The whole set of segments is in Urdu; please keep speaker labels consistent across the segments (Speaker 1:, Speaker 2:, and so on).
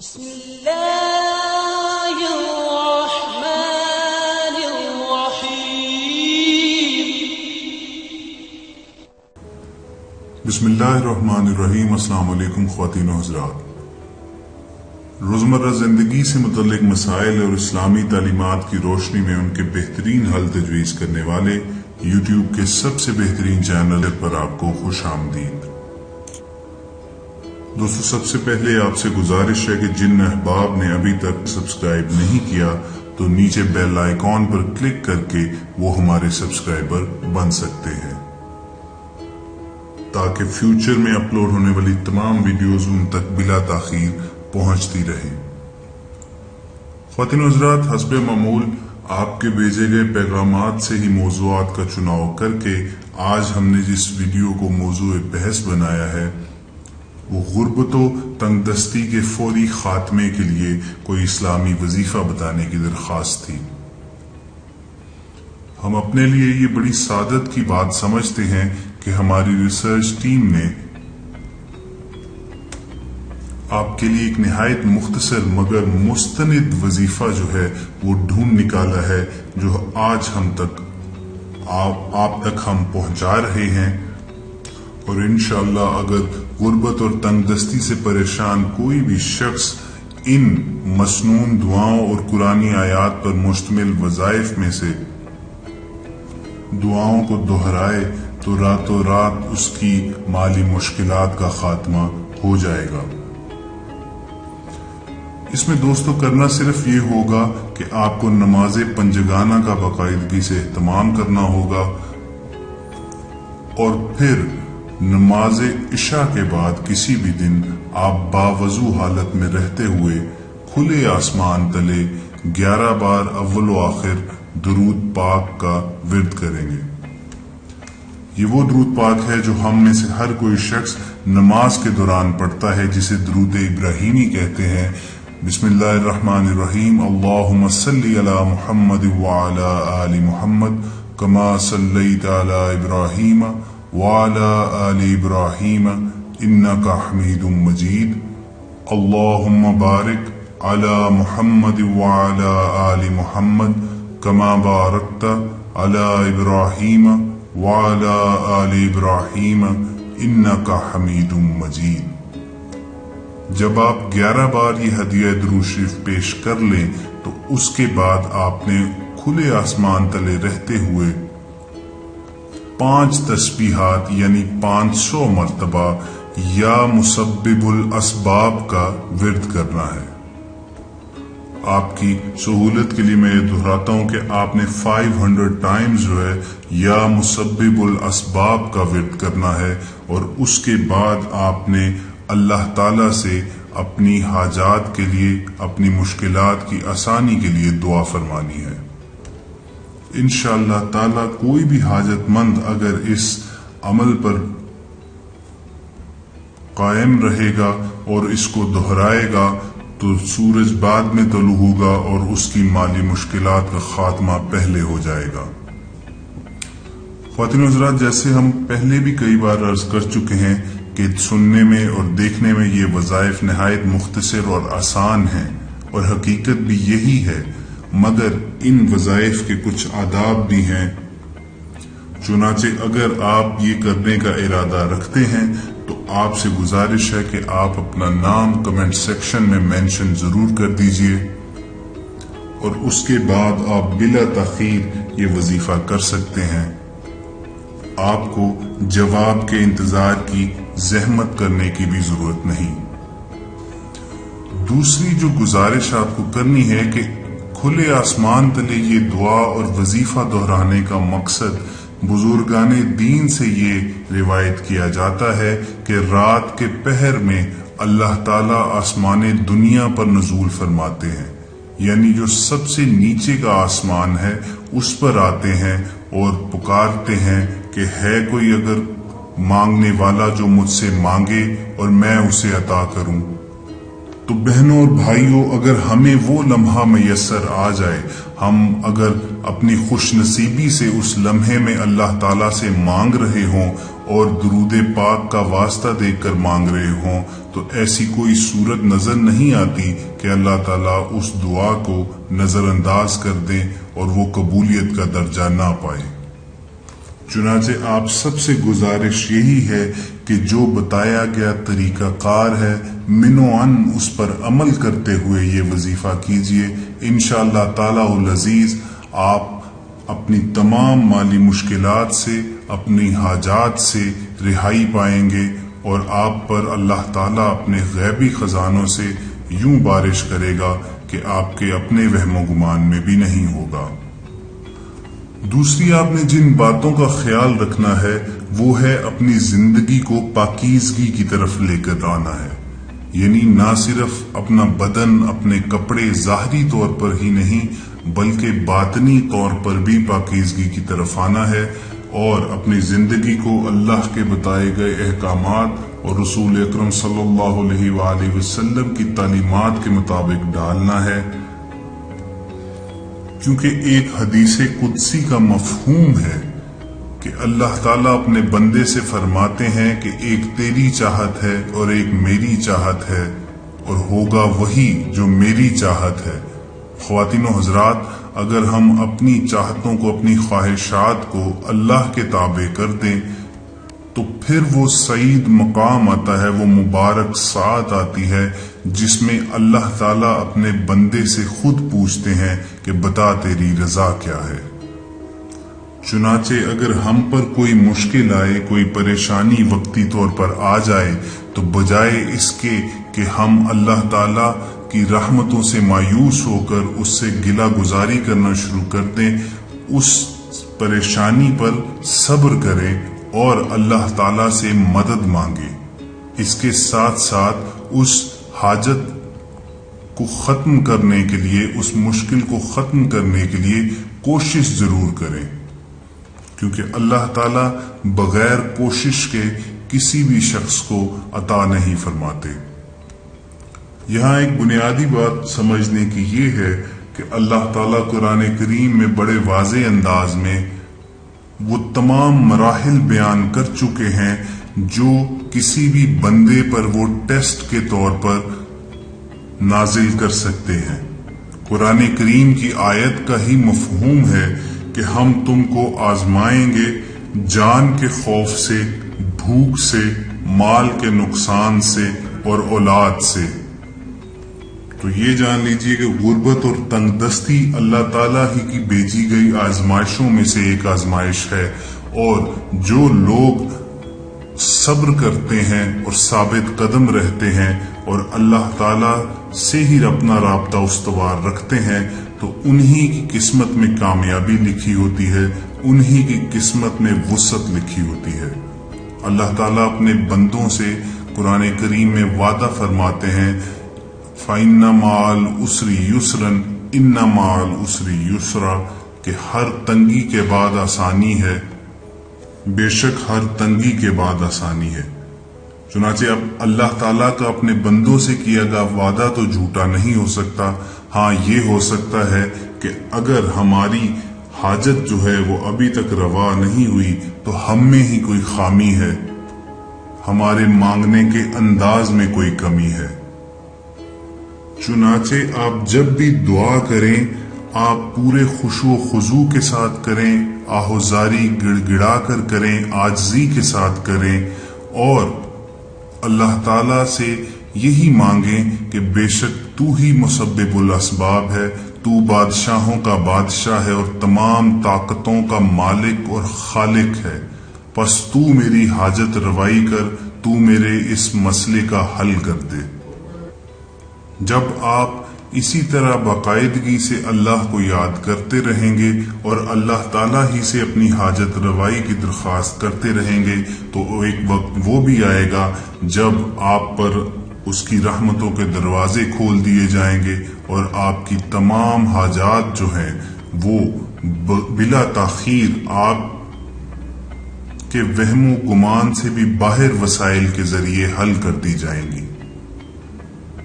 Speaker 1: بسم الله الرحمن الرحيم
Speaker 2: بسم اللہ الرحمن الرحیم۔ السلام علیکم خواتین و حضرات۔ روزمرہ زندگی سے متعلق مسائل اور اسلامی تعلیمات کی روشنی میں ان کے بہترین حل تجویز کرنے والے یوٹیوب کے سب سے بہترین چینل پر آپ کو خوش آمدید۔ دوستو، سب سے پہلے آپ سے گزارش ہے کہ جن احباب نے ابھی تک سبسکرائب نہیں کیا تو نیچے بیل آئیکن پر کلک کر کے وہ ہمارے سبسکرائبر بن سکتے ہیں تاکہ فیوچر میں اپلوڈ ہونے والی تمام ویڈیوز ان تک بلا تاخیر پہنچتی رہیں۔ خواتین و حضرات، حسب معمول آپ کے بھیجے گئے پیغامات سے ہی موضوعات کا چناؤ کر کے آج ہم نے جس ویڈیو کو موضوع بحث بنایا ہے وہ غربت و تنگ دستی کے فوری خاتمے کے لیے کوئی اسلامی وظیفہ بتانے کی درخواست تھی۔ ہم اپنے لیے یہ بڑی سعادت کی بات سمجھتے ہیں کہ ہماری ریسرچ ٹیم نے آپ کے لیے ایک نہایت مختصر مگر مستند وظیفہ جو ہے وہ ڈھونڈ نکالا ہے، جو آج ہم تک آپ تک ہم پہنچا رہے ہیں۔ اور انشاءاللہ اگر غربت اور تنگ دستی سے پریشان کوئی بھی شخص ان مسنون دعاؤں اور قرآنی آیات پر مشتمل وظائف میں سے دعاؤں کو دہرائے تو راتوں رات اس کی مالی مشکلات کا خاتمہ ہو جائے گا۔ اس میں دوستو کرنا صرف یہ ہوگا کہ آپ کو نماز پنجگانہ کا باقاعدگی سے اہتمام کرنا ہوگا اور پھر نماز عشاء کے بعد کسی بھی دن آپ باوضو حالت میں رہتے ہوئے کھلے آسمان تلے 11 بار اول و آخر درود پاک کا ورد کریں گے۔ یہ وہ درود پاک ہے جو ہم میں سے ہر کوئی شخص نماز کے دوران پڑھتا ہے، جسے درود ابراہیمی کہتے ہیں۔ بسم اللہ الرحمن الرحیم۔ اللہم صلی علی محمد وعلی آل محمد کما صلیت علی ابراہیم وعلی آل ابراہیم انکا حمید مجید۔ اللہم بارک علی محمد وعلی آل محمد کما بارکت علی ابراہیم وعلی آل ابراہیم انکا حمید مجید۔ جب آپ 11 بار یہ ہدیہ درود شریف پیش کر لیں تو اس کے بعد آپ نے کھلے آسمان تلے رہتے ہوئے 5 تسبیحات یعنی 500 مرتبہ یا مسبب الاسباب کا ورد کرنا ہے۔ آپ کی سہولت کے لیے میں یہ دہراتا ہوں کہ آپ نے 500 ٹائمز جو ہے یا مسبب الاسباب کا ورد کرنا ہے، اور اس کے بعد آپ نے اللہ تعالی سے اپنی حاجات کے لیے، اپنی مشکلات کی آسانی کے لیے دعا فرمانی ہے۔ انشاءاللہ تعالی کوئی بھی حاجت مند اگر اس عمل پر قائم رہے گا اور اس کو دہرائے گا تو سورج بعد میں طلوع ہوگا اور اس کی مالی مشکلات کا خاتمہ پہلے ہو جائے گا۔ خواتین و حضرات، جیسے ہم پہلے بھی کئی بار عرض کر چکے ہیں کہ سننے میں اور دیکھنے میں یہ وظائف نہایت مختصر اور آسان ہیں، اور حقیقت بھی یہی ہے، مگر ان وظائف کے کچھ آداب بھی ہیں۔ چنانچہ اگر آپ یہ کرنے کا ارادہ رکھتے ہیں تو آپ سے گزارش ہے کہ آپ اپنا نام کمنٹ سیکشن میں مینشن ضرور کر دیجئے، اور اس کے بعد آپ بلا تاخیر یہ وظیفہ کر سکتے ہیں۔ آپ کو جواب کے انتظار کی زحمت کرنے کی بھی ضرورت نہیں۔ دوسری جو گزارش آپ کو کرنی ہے کہ کھلے آسمان تلے یہ دعا اور وظیفہ دہرانے کا مقصد بزرگان دین سے یہ روایت کیا جاتا ہے کہ رات کے پہر میں اللہ تعالیٰ آسمان دنیا پر نزول فرماتے ہیں، یعنی جو سب سے نیچے کا آسمان ہے اس پر آتے ہیں اور پکارتے ہیں کہ ہے کوئی اگر مانگنے والا جو مجھ سے مانگے اور میں اسے عطا کروں۔ تو بہنوں اور بھائیوں، اگر ہمیں وہ لمحہ میسر آ جائے، ہم اگر اپنی خوش نصیبی سے اس لمحے میں اللہ تعالیٰ سے مانگ رہے ہوں اور درود پاک کا واسطہ دیکھ کر مانگ رہے ہوں تو ایسی کوئی صورت نظر نہیں آتی کہ اللہ تعالیٰ اس دعا کو نظر انداز کر دیں اور وہ قبولیت کا درجہ نہ پائے۔ چنانچہ آپ سب سے گزارش یہی ہے کہ جو بتایا گیا طریقہ کار ہے منوعاً اس پر عمل کرتے ہوئے یہ وظیفہ کیجیے۔ انشاءاللہ تعالیٰ العزیز آپ اپنی تمام مالی مشکلات سے، اپنی حاجات سے رہائی پائیں گے اور آپ پر اللہ تعالیٰ اپنے غیبی خزانوں سے یوں بارش کرے گا کہ آپ کے اپنے وہم و گمان میں بھی نہیں ہوگا۔ دوسری آپ نے جن باتوں کا خیال رکھنا ہے وہ ہے اپنی زندگی کو پاکیزگی کی طرف لے کر آنا ہے، یعنی نہ صرف اپنا بدن، اپنے کپڑے ظاہری طور پر ہی نہیں بلکہ باطنی طور پر بھی پاکیزگی کی طرف آنا ہے اور اپنی زندگی کو اللہ کے بتائے گئے احکامات اور رسول اکرم صلی اللہ علیہ وآلہ وسلم کی تعلیمات کے مطابق ڈالنا ہے، کیونکہ ایک حدیث قدسی کا مفہوم ہے کہ اللہ تعالیٰ اپنے بندے سے فرماتے ہیں کہ ایک تیری چاہت ہے اور ایک میری چاہت ہے اور ہوگا وہی جو میری چاہت ہے۔ خواتین و حضرات، اگر ہم اپنی چاہتوں کو، اپنی خواہشات کو اللہ کے تابع کر دیں تو پھر وہ سعید مقام آتا ہے، وہ مبارک ساعت آتی ہے جس میں اللہ تعالیٰ اپنے بندے سے خود پوچھتے ہیں کہ بتا تیری رضا کیا ہے۔ چنانچہ اگر ہم پر کوئی مشکل آئے، کوئی پریشانی وقتی طور پر آ جائے تو بجائے اس کے کہ ہم اللہ تعالیٰ کی رحمتوں سے مایوس ہو کر اس سے گلہ گزاری کرنا شروع کر دیں، اس پریشانی پر صبر کریں اور اللہ تعالیٰ سے مدد مانگے۔ اس کے ساتھ ساتھ اس حاجت کو ختم کرنے کے لیے، اس مشکل کو ختم کرنے کے لیے کوشش ضرور کریں، کیونکہ اللہ تعالیٰ بغیر کوشش کے کسی بھی شخص کو عطا نہیں فرماتے۔ یہاں ایک بنیادی بات سمجھنے کی یہ ہے کہ اللہ تعالیٰ قرآن کریم میں بڑے واضح انداز میں وہ تمام مراحل بیان کر چکے ہیں جو کسی بھی بندے پر وہ ٹیسٹ کے طور پر نازل کر سکتے ہیں۔ قرآن کریم کی آیت کا ہی مفہوم ہے کہ ہم تم کو آزمائیں گے جان کے خوف سے، بھوک سے، مال کے نقصان سے اور اولاد سے۔ تو یہ جان لیجئے کہ غربت اور تنگ دستی اللہ تعالیٰ ہی کی بھیجی گئی آزمائشوں میں سے ایک آزمائش ہے، اور جو لوگ صبر کرتے ہیں اور ثابت قدم رہتے ہیں اور اللہ تعالیٰ سے ہی اپنا رابطہ استوار رکھتے ہیں تو انہی کی قسمت میں کامیابی لکھی ہوتی ہے، انہی کی قسمت میں وسعت لکھی ہوتی ہے۔ اللہ تعالیٰ اپنے بندوں سے قرآن کریم میں وعدہ فرماتے ہیں فَإِنَّ مَعَ الْعُسْرِ يُسْرًا إِنَّ مَعَ الْعُسْرِ يُسْرًا، کہ ہر تنگی کے بعد آسانی ہے، بے شک ہر تنگی کے بعد آسانی ہے۔ چنانچہ اب اللہ تعالیٰ کا اپنے بندوں سے کیا گیا وعدہ تو جھوٹا نہیں ہو سکتا۔ ہاں یہ ہو سکتا ہے کہ اگر ہماری حاجت جو ہے وہ ابھی تک روا نہیں ہوئی تو ہم میں ہی کوئی خامی ہے، ہمارے مانگنے کے انداز میں کوئی کمی ہے۔ چنانچہ آپ جب بھی دعا کریں آپ پورے خشوع و خضوع کے ساتھ کریں، آہوزاری گڑ گڑا کر کریں، عاجزی کے ساتھ کریں اور اللہ تعالیٰ سے یہی مانگیں کہ بے شک تو ہی مسبب الاسباب ہے، تو بادشاہوں کا بادشاہ ہے اور تمام طاقتوں کا مالک اور خالق ہے، پس تو میری حاجت روائی کر، تو میرے اس مسئلے کا حل کر دے۔ جب آپ اسی طرح باقاعدگی سے اللہ کو یاد کرتے رہیں گے اور اللہ تعالیٰ ہی سے اپنی حاجت روائی کی درخواست کرتے رہیں گے تو ایک وقت وہ بھی آئے گا جب آپ پر اس کی رحمتوں کے دروازے کھول دیے جائیں گے اور آپ کی تمام حاجات جو ہیں وہ بلا تاخیر آپ کے وہم و گمان سے بھی باہر وسائل کے ذریعے حل کر دی جائیں گی۔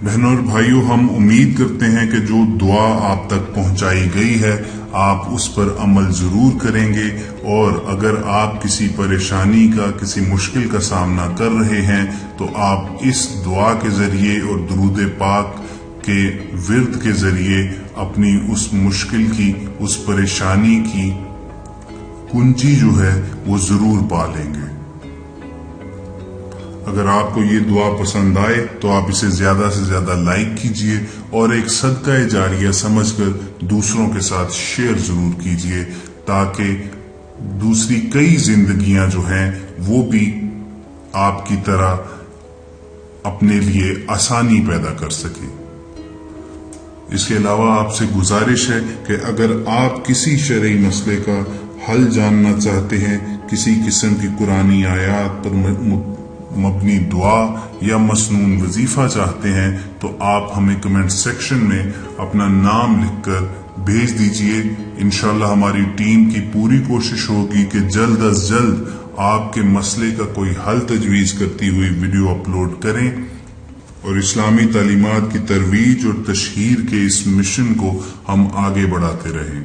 Speaker 2: بہنوں اور بھائیوں، ہم امید کرتے ہیں کہ جو دعا آپ تک پہنچائی گئی ہے آپ اس پر عمل ضرور کریں گے، اور اگر آپ کسی پریشانی کا، کسی مشکل کا سامنا کر رہے ہیں تو آپ اس دعا کے ذریعے اور درود پاک کے ورد کے ذریعے اپنی اس مشکل کی، اس پریشانی کی کنجی جو ہے وہ ضرور پا لیں گے۔ اگر آپ کو یہ دعا پسند آئے تو آپ اسے زیادہ سے زیادہ لائک کیجئے اور ایک صدقہ جاریہ سمجھ کر دوسروں کے ساتھ شیئر ضرور کیجئے، تاکہ دوسری کئی زندگیاں جو ہیں وہ بھی آپ کی طرح اپنے لیے آسانی پیدا کر سکے۔ اس کے علاوہ آپ سے گزارش ہے کہ اگر آپ کسی شرعی مسئلے کا حل جاننا چاہتے ہیں، کسی قسم کی قرآنی آیات پر مبنی دعا یا مسنون وظیفہ چاہتے ہیں تو آپ ہمیں کمنٹ سیکشن میں اپنا نام لکھ کر بھیج دیجئے۔ انشاءاللہ ہماری ٹیم کی پوری کوشش ہوگی کہ جلد از جلد آپ کے مسئلے کا کوئی حل تجویز کرتی ہوئی ویڈیو اپلوڈ کریں، اور اسلامی تعلیمات کی ترویج اور تشہیر کے اس مشن کو ہم آگے بڑھاتے رہیں۔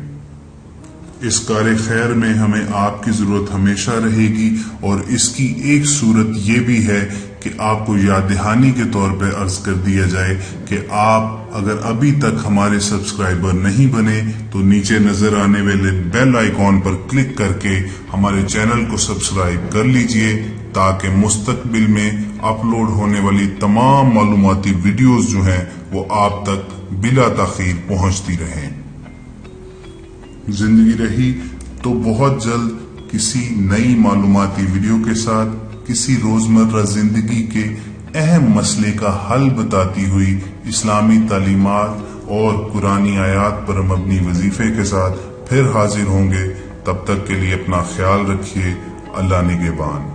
Speaker 2: اس کار خیر میں ہمیں آپ کی ضرورت ہمیشہ رہے گی، اور اس کی ایک صورت یہ بھی ہے کہ آپ کو یاد دہانی کے طور پہ عرض کر دیا جائے کہ آپ اگر ابھی تک ہمارے سبسکرائبر نہیں بنے تو نیچے نظر آنے والے بیل آئیکن پر کلک کر کے ہمارے چینل کو سبسکرائب کر لیجئے، تاکہ مستقبل میں اپلوڈ ہونے والی تمام معلوماتی ویڈیوز جو ہیں وہ آپ تک بلا تاخیر پہنچتی رہیں۔ زندگی رہی تو بہت جلد کسی نئی معلوماتی ویڈیو کے ساتھ کسی روزمرہ زندگی کے اہم مسئلے کا حل بتاتی ہوئی اسلامی تعلیمات اور قرآنی آیات پر مبنی وظیفے کے ساتھ پھر حاضر ہوں گے۔ تب تک کے لیے اپنا خیال رکھیے۔ اللہ نگہبان۔